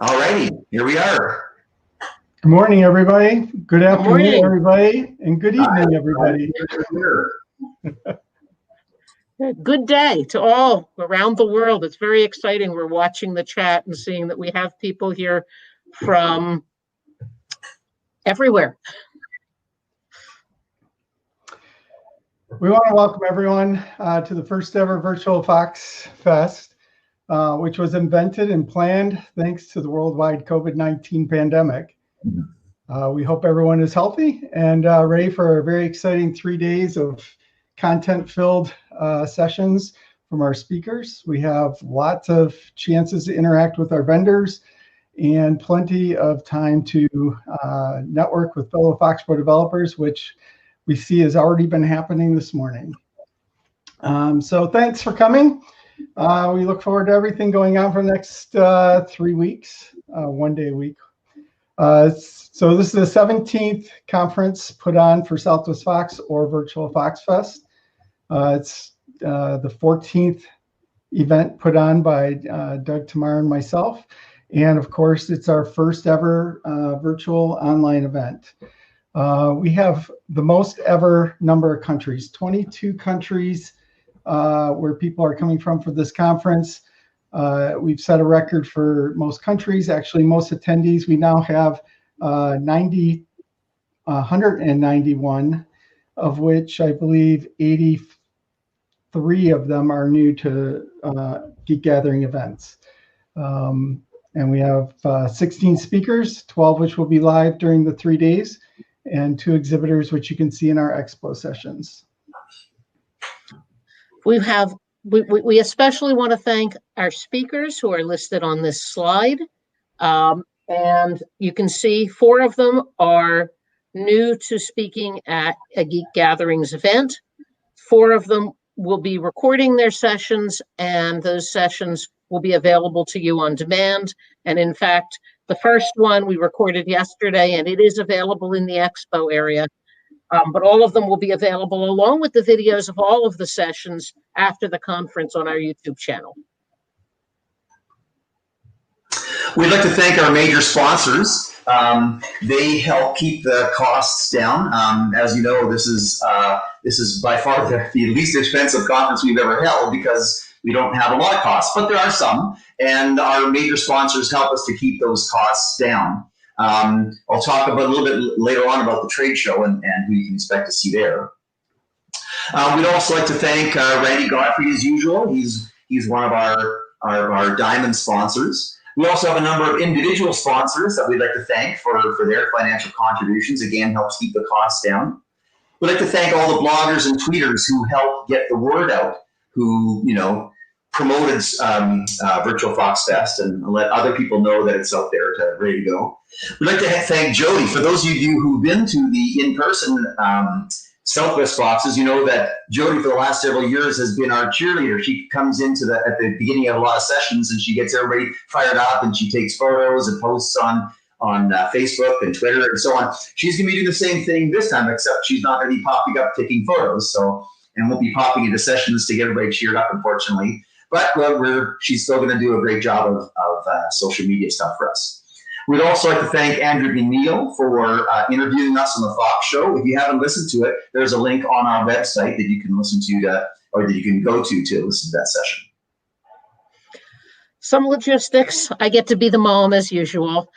All righty, here we are. Good morning, everybody. Good afternoon, everybody. And good evening, everybody. Good day to all around the world. It's very exciting. We're watching the chat and seeing that we have people here from everywhere. We want to welcome everyone to the first ever virtual Fox Fest, which was invented and planned thanks to the worldwide COVID-19 pandemic. We hope everyone is healthy and ready for a very exciting 3 days of content-filled sessions from our speakers. We have lots of chances to interact with our vendors and plenty of time to network with fellow Foxborough developers, which we see has already been happening this morning. So thanks for coming. We look forward to everything going on for the next 3 weeks, 1 day a week. So this is the 17th conference put on for Southwest Fox or Virtual Fox Fest. It's the 14th event put on by Doug Tamar and myself. And of course, it's our first ever virtual online event. We have the most ever number of countries, 22 countries where people are coming from for this conference. We've set a record for most countries, actually most attendees. We now have 191, of which I believe 83 of them are new to Geek Gathering events. And we have 16 speakers, 12 which will be live during the 3 days, and 2 exhibitors, which you can see in our expo sessions. We especially want to thank our speakers who are listed on this slide. And you can see 4 of them are new to speaking at a Geek Gatherings event. 4 of them will be recording their sessions, and those sessions will be available to you on demand. And in fact, the first one we recorded yesterday, and it is available in the expo area. But all of them will be available along with the videos of all of the sessions after the conference on our YouTube channel. We'd like to thank our major sponsors. They help keep the costs down. As you know, this is by far the least expensive conference we've ever held because we don't have a lot of costs, but there are some, and our major sponsors help us to keep those costs down. I'll talk about a little bit later on about the trade show and who you can expect to see there. We'd also like to thank Randy Godfrey as usual. He's one of our diamond sponsors. We also have a number of individual sponsors that we'd like to thank for their financial contributions. Again, helps keep the costs down. We'd like to thank all the bloggers and tweeters who help get the word out, who promoted Virtual Fox Fest and let other people know that it's out there ready to go. We'd like to thank Jody. For those of you who've been to the in-person Southwest Foxes, you know that Jody for the last several years has been our cheerleader. She comes into at the beginning of a lot of sessions and she gets everybody fired up and she takes photos and posts on Facebook and Twitter and so on. She's going to be doing the same thing this time, except she's not going to be popping up taking photos. And won't be popping into sessions to get everybody cheered up, unfortunately. But she's still going to do a great job of social media stuff for us. We'd also like to thank Andrew McNeil for interviewing us on the Fox Show. If you haven't listened to it, there's a link on our website that you can listen to, or that you can go to listen to that session. Some logistics. I get to be the mom as usual.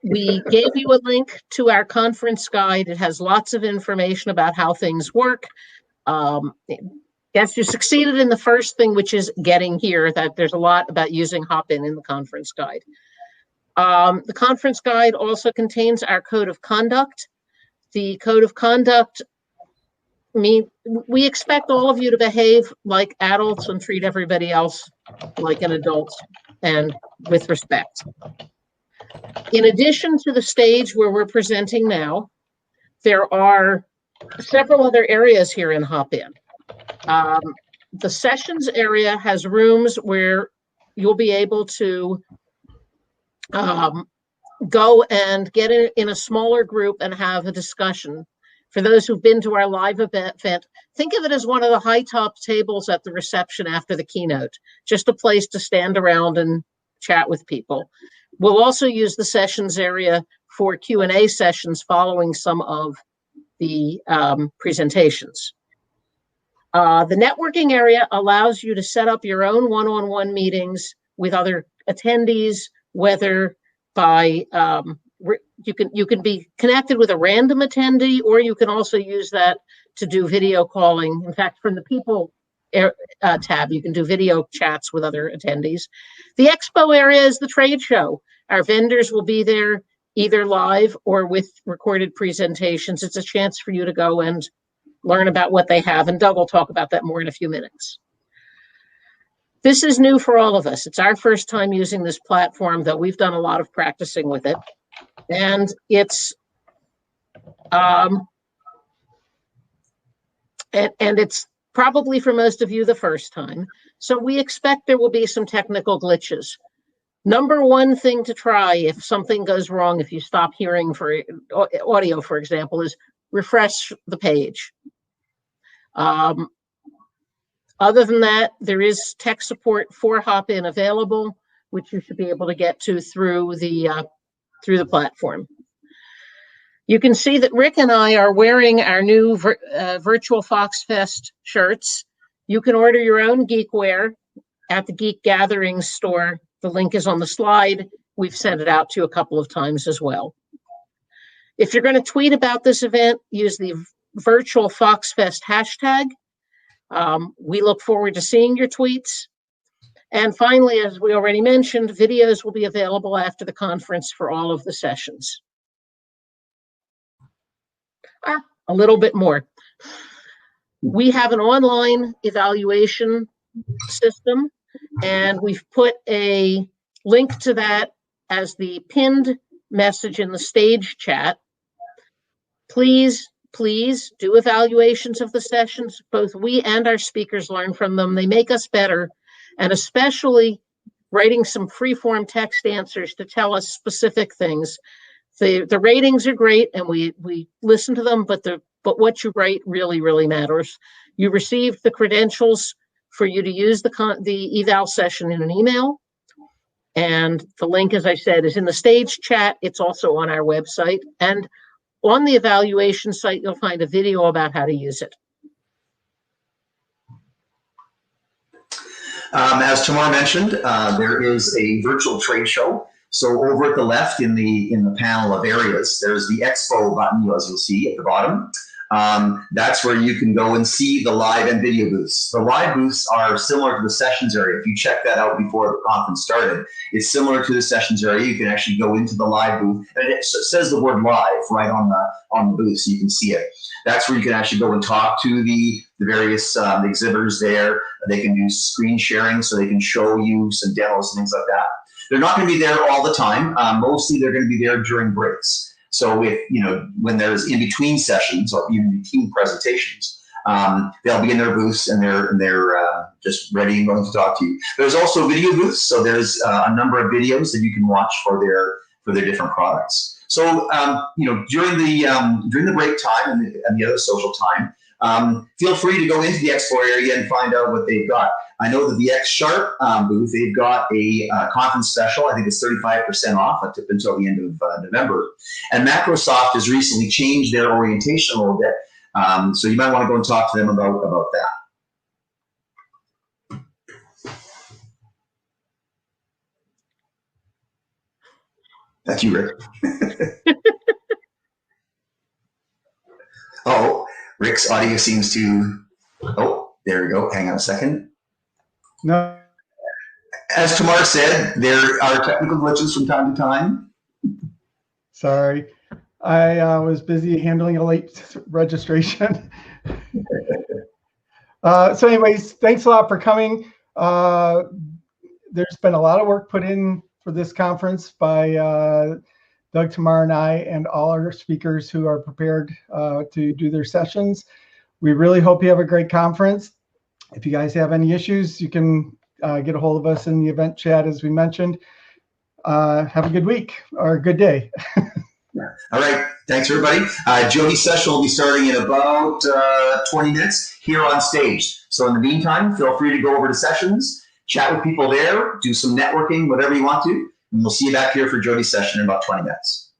We gave you a link to our conference guide. It has lots of information about how things work. Yes, you succeeded in the first thing, which is getting here, that there's a lot about using Hopin in the conference guide. The conference guide also contains our code of conduct. The code of conduct, we expect all of you to behave like adults and treat everybody else like an adult and with respect. In addition to the stage where we're presenting now, there are several other areas here in Hopin. The sessions area has rooms where you'll be able to go and get in a smaller group and have a discussion. For those who've been to our live event, think of it as one of the high top tables at the reception after the keynote, just a place to stand around and chat with people. We'll also use the sessions area for Q&A sessions following some of the presentations. The networking area allows you to set up your own one-on-one meetings with other attendees, whether by you can be connected with a random attendee, or you can also use that to do video calling. In fact, from the people tab, you can do video chats with other attendees. The expo area is the trade show. Our vendors will be there either live or with recorded presentations. It's a chance for you to go and learn about what they have, and Doug will talk about that more in a few minutes. This is new for all of us. It's our first time using this platform, though we've done a lot of practicing with it. And it's it's probably for most of you the first time. So we expect there will be some technical glitches. Number one thing to try if something goes wrong, if you stop hearing for audio, for example, is refresh the page. Other than that, there is tech support for Hopin available, which you should be able to get to through the platform. You can see that Rick and I are wearing our new Virtual Fox Fest shirts. You can order your own geekware at the Geek Gatherings store. The link is on the slide. We've sent it out to you a couple of times as well. If you're going to tweet about this event, use the Virtual Fox Fest hashtag. We look forward to seeing your tweets. And finally, as we already mentioned, videos will be available after the conference for all of the sessions. A little bit more. We have an online evaluation system, and we've put a link to that as the pinned message in the stage chat. Please do evaluations of the sessions. Both we and our speakers learn from them. They make us better, and especially writing some free-form text answers to tell us specific things. The ratings are great, and we listen to them, but what you write really matters. You received the credentials for you to use the eval session in an email, and the link, as I said, is in the stage chat. It's also on our website, and on the evaluation site, you'll find a video about how to use it. As Tamar mentioned, there is a virtual trade show. So over at the left in the panel of areas, there's the Expo button, as you'll see at the bottom. That's where you can go and see the live and video booths. The live booths are similar to the sessions area. If you check that out before the conference started, it's similar to the sessions area. You can actually go into the live booth, and it says the word live right on the booth, so you can see it. That's where you can actually go and talk to the various exhibitors there. They can do screen sharing, so they can show you some demos and things like that. They're not going to be there all the time. Mostly they're going to be there during breaks. So if, when there's in between sessions or even between presentations, they'll be in their booths and they're just ready and willing to talk to you. There's also video booths. So there's a number of videos that you can watch for their different products. So, during the break time and the other social time, feel free to go into the expo area and find out what they've got. I know that the X Sharp booth, they've got a conference special. I think it's 35% off up until the end of November. And Microsoft has recently changed their orientation a little bit. So you might want to go and talk to them about that. That's you, Rick. Oh, Rick's audio seems to... Oh, there we go. Hang on a second. No. As Tamar said, there are technical glitches from time to time. Sorry. I was busy handling a late registration. So anyways, thanks a lot for coming. There's been a lot of work put in for this conference by Doug, Tamar, and I, and all our speakers who are prepared to do their sessions. We really hope you have a great conference. If you guys have any issues, you can get a hold of us in the event chat, as we mentioned. Have a good week or a good day. All right. Thanks, everybody. Jody's session will be starting in about 20 minutes here on stage. So in the meantime, feel free to go over to sessions, chat with people there, do some networking, whatever you want to. And we'll see you back here for Jody's session in about 20 minutes.